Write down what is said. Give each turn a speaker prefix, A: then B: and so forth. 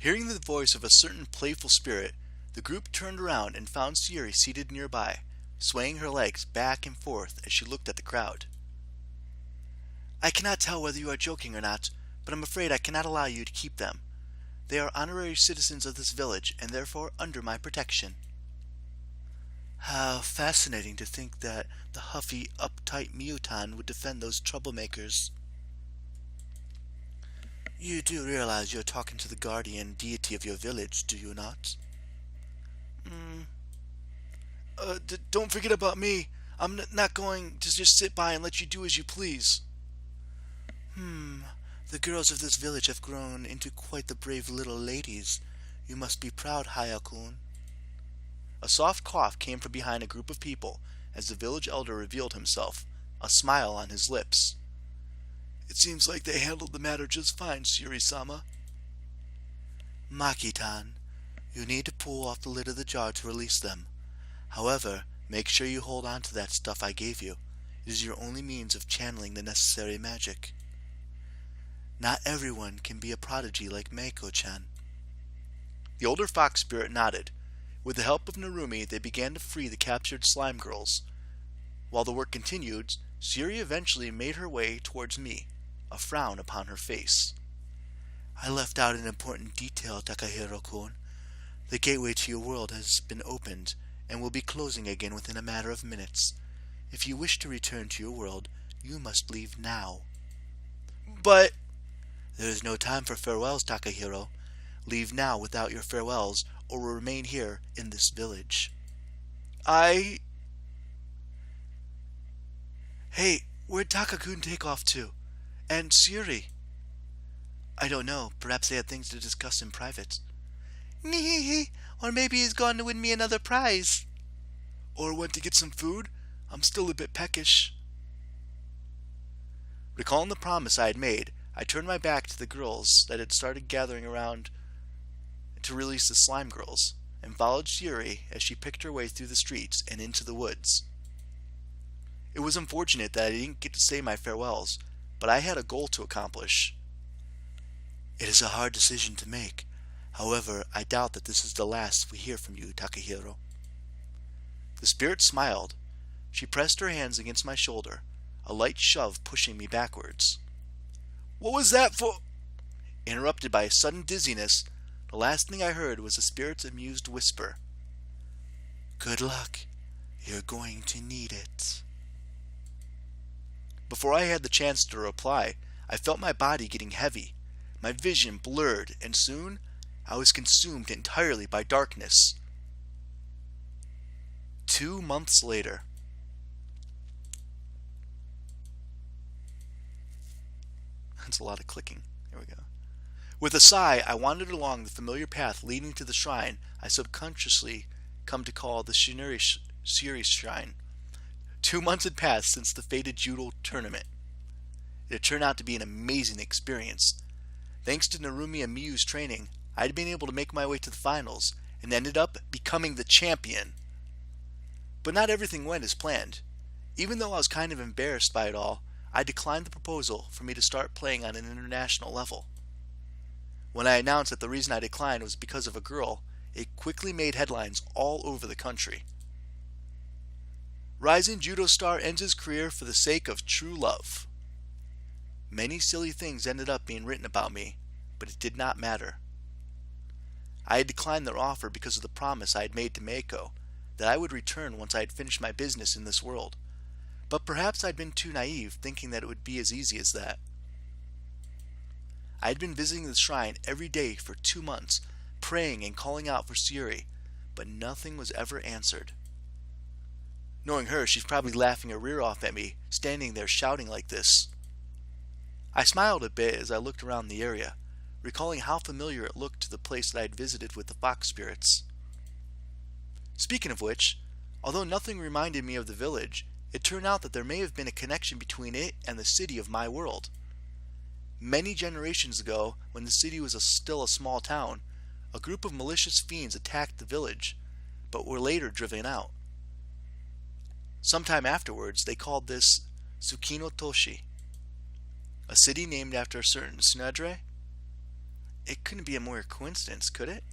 A: Hearing the voice of a certain playful spirit, the group turned around and found Sayuri seated nearby, swaying her legs back and forth as she looked at the crowd. "I cannot tell whether you are joking or not, but I'm afraid I cannot allow you to keep them. They are honorary citizens of this village and therefore under my protection." How fascinating to think that the huffy, uptight Miyutan would defend those troublemakers. You do realize you're talking to the guardian deity of your village, do you not? Don't forget about me. I'm not going to just sit by and let you do as you please. The girls of this village have grown into quite the brave little ladies. You must be proud, Hayakun. A soft cough came from behind a group of people as the village elder revealed himself, a smile on his lips. It seems like they handled the matter just fine, Sayuri-sama. Maki-tan, you need to pull off the lid of the jar to release them. However, make sure you hold on to that stuff I gave you. It is your only means of channeling the necessary magic. Not everyone can be a prodigy like Meiko-chan. The older fox spirit nodded. With the help of Narumi, they began to free the captured slime girls. While the work continued, Sayuri eventually made her way towards me, a frown upon her face. I left out an important detail, Takahiro-kun. The gateway to your world has been opened, and will be closing again within a matter of minutes. If you wish to return to your world, you must leave now. But there is no time for farewells, Takahiro. Leave now without your farewells, or will remain here in this village. Hey, where'd Takakun take off to? And Sayuri? I don't know. Perhaps they had things to discuss in private. Or maybe he's gone to win me another prize. Or went to get some food? I'm still a bit peckish. Recalling the promise I had made, I turned my back to the girls that had started gathering around to release the slime girls, and followed Sayuri as she picked her way through the streets and into the woods. It was unfortunate that I didn't get to say my farewells, but I had a goal to accomplish. It is a hard decision to make. However, I doubt that this is the last we hear from you, Takahiro. The spirit smiled. She pressed her hands against my shoulder, a light shove pushing me backwards. What was that for? Interrupted by a sudden dizziness, the last thing I heard was the spirit's amused whisper. Good luck. You're going to need it. Before I had the chance to reply, I felt my body getting heavy, my vision blurred, and soon I was consumed entirely by darkness. 2 months later. That's a lot of clicking. Here we go. With a sigh, I wandered along the familiar path leading to the shrine I subconsciously come to call the Sayuri Shrine. 2 months had passed since the fated judo tournament. It had turned out to be an amazing experience. Thanks to Narumi and Miyu's training, I had been able to make my way to the finals and ended up becoming the champion. But not everything went as planned. Even though I was kind of embarrassed by it all, I declined the proposal for me to start playing on an international level. When I announced that the reason I declined was because of a girl, it quickly made headlines all over the country. Rising judo star ends his career for the sake of true love. Many silly things ended up being written about me, but it did not matter. I had declined their offer because of the promise I had made to Meiko that I would return once I had finished my business in this world. But perhaps I'd been too naive, thinking that it would be as easy as that. I had been visiting the shrine every day for 2 months, praying and calling out for Sayuri, but nothing was ever answered. Knowing her, she's probably laughing her rear off at me, standing there shouting like this. I smiled a bit as I looked around the area, recalling how familiar it looked to the place that I had visited with the fox spirits. Speaking of which, although nothing reminded me of the village, it turned out that there may have been a connection between it and the city of my world. Many generations ago, when the city was still a small town, a group of malicious fiends attacked the village, but were later driven out. Sometime afterwards, they called this Tsukino Toshi, a city named after a certain Tsunade. It couldn't be a mere coincidence, could it?